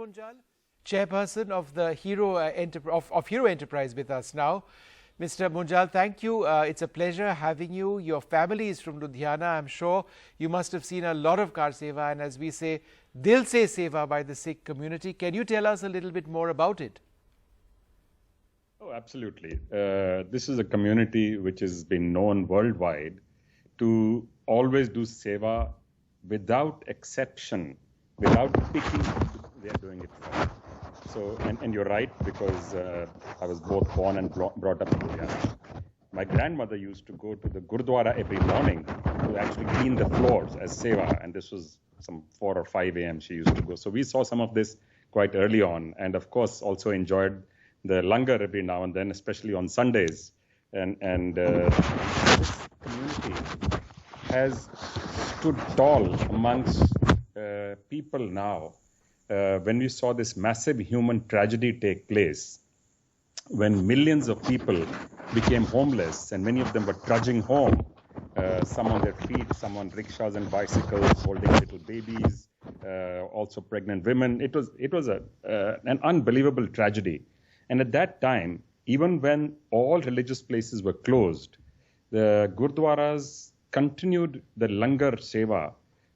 Munjal, chairperson of the Hero Hero Enterprise, with us now. Mr. Munjal, thank you. It's a pleasure having you. Your family is from Ludhiana. I'm sure you must have seen a lot of car seva, and as we say, Dil Se Sewa by the Sikh community. Can you tell us a little bit more about it? Oh, absolutely. This is a community which has been known worldwide to always do seva without exception, without picking who they are doing it for. So, and you're right, because I was both born and brought up in Ludhiana. My grandmother used to go to the Gurudwara every morning to actually clean the floors as seva, and this was some 4 or 5 a.m. she used to go. So we saw some of this quite early on, and of course also enjoyed the langar every now and then, especially on Sundays. And this community has stood tall amongst people now. When we saw this massive human tragedy take place, when millions of people became homeless and many of them were trudging home, some on their feet, some on rickshaws and bicycles, holding little babies, also pregnant women. It was an unbelievable tragedy. And at that time, even when all religious places were closed, the Gurudwaras continued the langar seva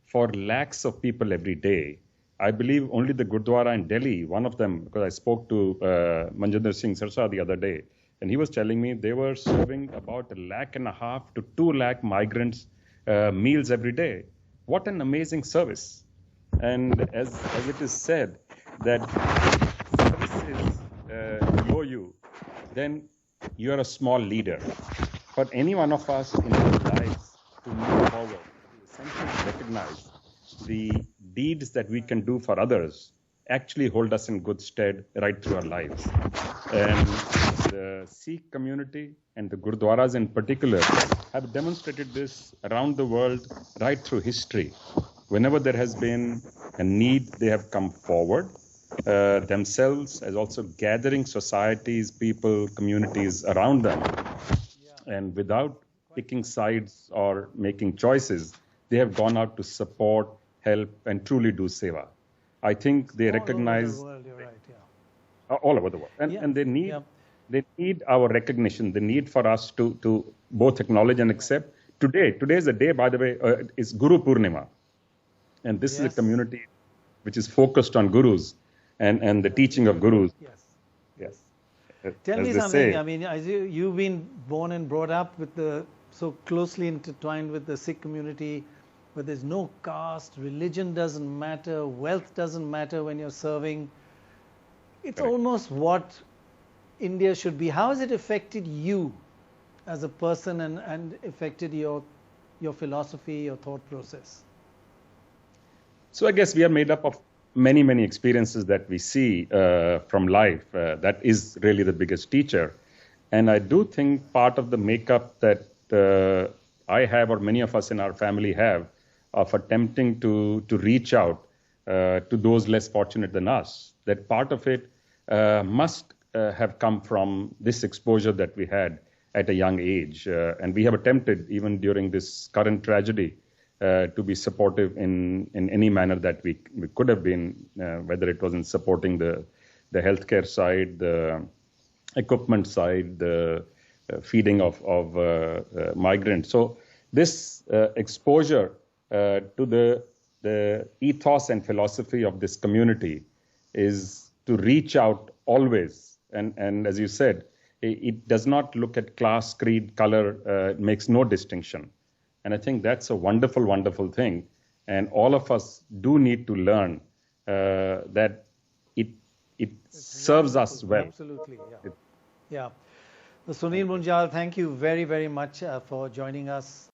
for lakhs of people every day. I believe only the Gurudwara in Delhi, one of them, because I spoke to Manjinder Singh Sirsa the other day, and he was telling me they were serving about 1.5 lakh to 2 lakh migrants meals every day. What an amazing service. And as it is said, that service is below you, then you are a small leader. For any one of us in our lives to move forward, to essentially recognize the deeds that we can do for others actually hold us in good stead right through our lives. And the Sikh community and the Gurudwaras in particular have demonstrated this around the world right through history. Whenever there has been a need, they have come forward themselves, as also gathering societies, people, communities around them. And without picking sides or making choices, they have gone out to support, help, and truly do seva. I think they recognize all over the world, you're right, yeah. All over the world, and they need our recognition. The need for us to both acknowledge and accept. Today is the day, by the way, is Guru Purnima, and this is a community which is focused on gurus and the teaching of gurus. Yes. Tell me something. I mean, as you've been born and brought up with so closely intertwined with the Sikh community, where there's no caste, religion doesn't matter, wealth doesn't matter when you're serving. It's almost what India should be. How has it affected you as a person and affected your philosophy, your thought process? So I guess we are made up of many experiences that we see from life. That is really the biggest teacher. And I do think part of the makeup that I have, or many of us in our family have, of attempting to reach out to those less fortunate than us, that part of it must have come from this exposure that we had at a young age. And we have attempted, even during this current tragedy, to be supportive in any manner that we could have been, whether it was in supporting the healthcare side, the equipment side, the feeding of migrants. So this exposure to the ethos and philosophy of this community is to reach out always. And as you said, it does not look at class, creed, color, it makes no distinction. And I think that's a wonderful, wonderful thing. And all of us do need to learn that it serves us well. Absolutely, yeah. Sunil Munjal, thank you very much for joining us